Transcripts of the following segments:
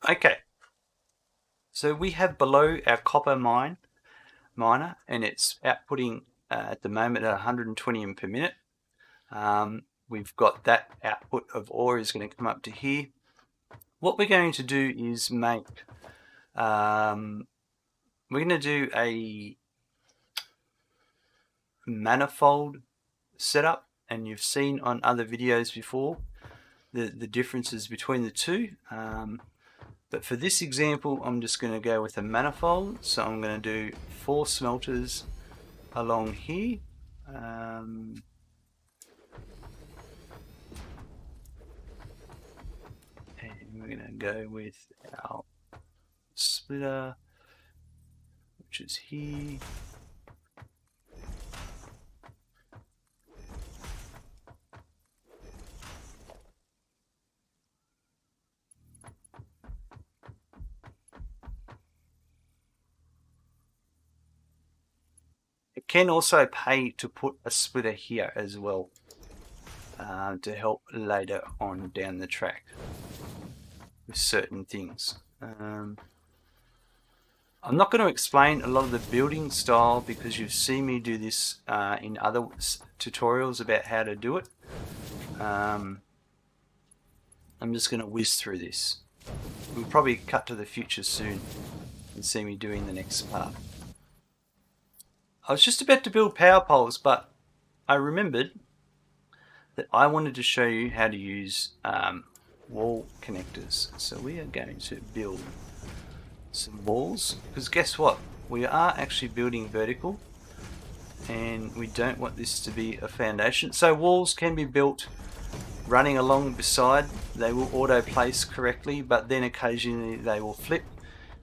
Okay, so we have below our copper miner, and it's outputting at the moment at 120 per minute. We've got that output of ore is going to come up to here. What we're going to do is make, we're going to do a manifold setup, and you've seen on other videos before the differences between the two. But for this example, I'm just going to go with a manifold. So I'm going to do 4 smelters along here. And we're going to go with our splitter, which is here. It can also pay to put a splitter here as well, to help later on down the track with certain things. I'm not going to explain a lot of the building style because you've seen me do this in other tutorials about how to do it. I'm just going to whiz through this. We'll probably cut to the future soon and see me doing the next part. I was just about to build power poles, but I remembered that I wanted to show you how to use wall connectors. So we are going to build some walls, because guess what? We are actually building vertical, and we don't want this to be a foundation. So walls can be built running along beside. They will auto place correctly, but then occasionally they will flip.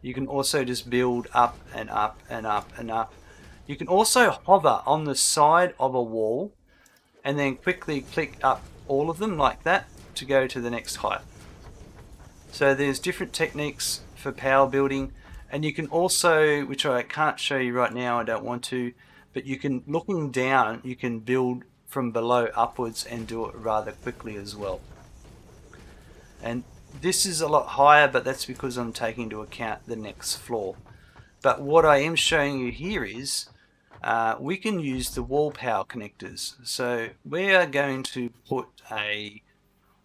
You can also just build up and up and up and up. You can also hover on the side of a wall and then quickly click up all of them like that to go to the next height. So there's different techniques for power building, and you can also, which I can't show you right now, I don't want to, but you can, looking down, you can build from below upwards and do it rather quickly as well. And this is a lot higher, but that's because I'm taking into account the next floor. But what I am showing you here is we can use the wall power connectors. So we are going to put a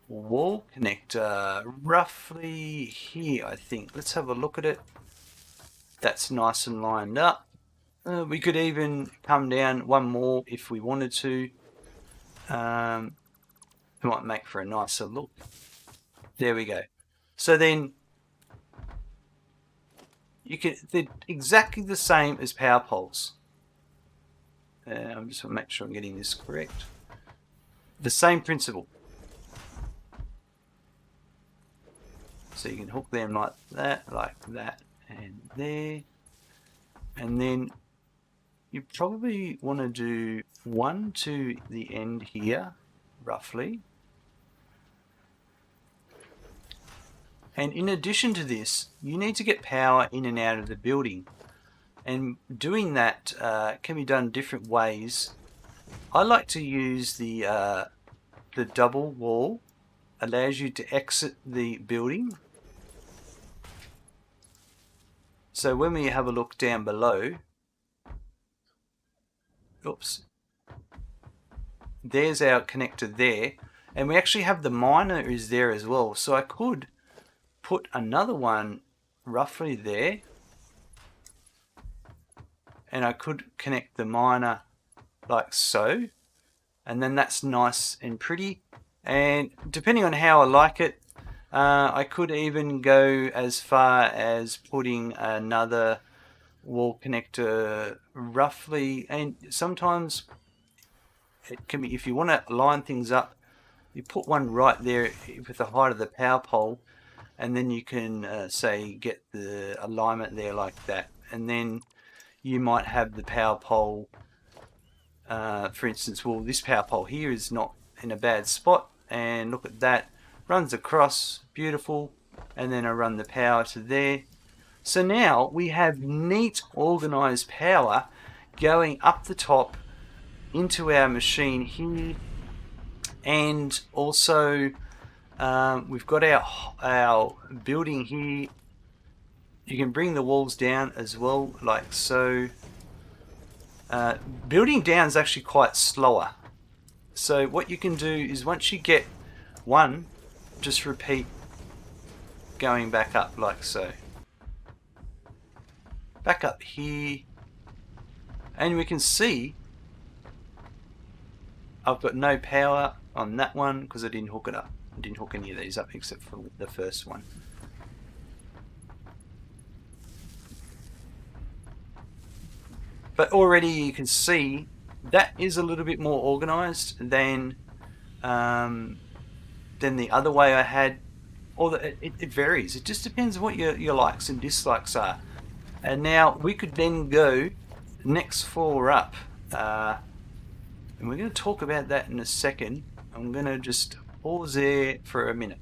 wall connector roughly here, I think. Let's have a look at it. That's nice and lined up. We could even come down one more if we wanted to. It might make for a nicer look. There we go. So then they're exactly the same as power poles. I'm just going to make sure I'm getting this correct. The same principle. So you can hook them like that, and there. And then you probably want to do one to the end here, roughly. And in addition to this, you need to get power in and out of the building. And doing that can be done different ways. I like to use the double wall. Allows you to exit the building. So when we have a look down below, oops, there's our connector there. And we actually have the miner is there as well. So I could put another one roughly there, and I could connect the miner like so, and then that's nice and pretty. And depending on how I like it, I could even go as far as putting another wall connector roughly, and sometimes it can be, if you want to line things up, you put one right there with the height of the power pole, and then you can say get the alignment there like that, and then you might have the power pole, for instance, well, this power pole here is not in a bad spot, and look at that, runs across, beautiful, and then I run the power to there. So now we have neat organized power going up the top into our machine here, and also We've got our building here. You can bring the walls down as well, like so. Building down is actually quite slower. So what you can do is once you get one, just repeat going back up like so. Back up here. And we can see I've got no power on that one because I didn't hook it up. I didn't hook any of these up except for the first one. But already you can see that is a little bit more organized than the other way I had. It varies. It just depends what your likes and dislikes are. And now we could then go next floor up. And we're going to talk about that in a second. I'm going to just pause there for a minute.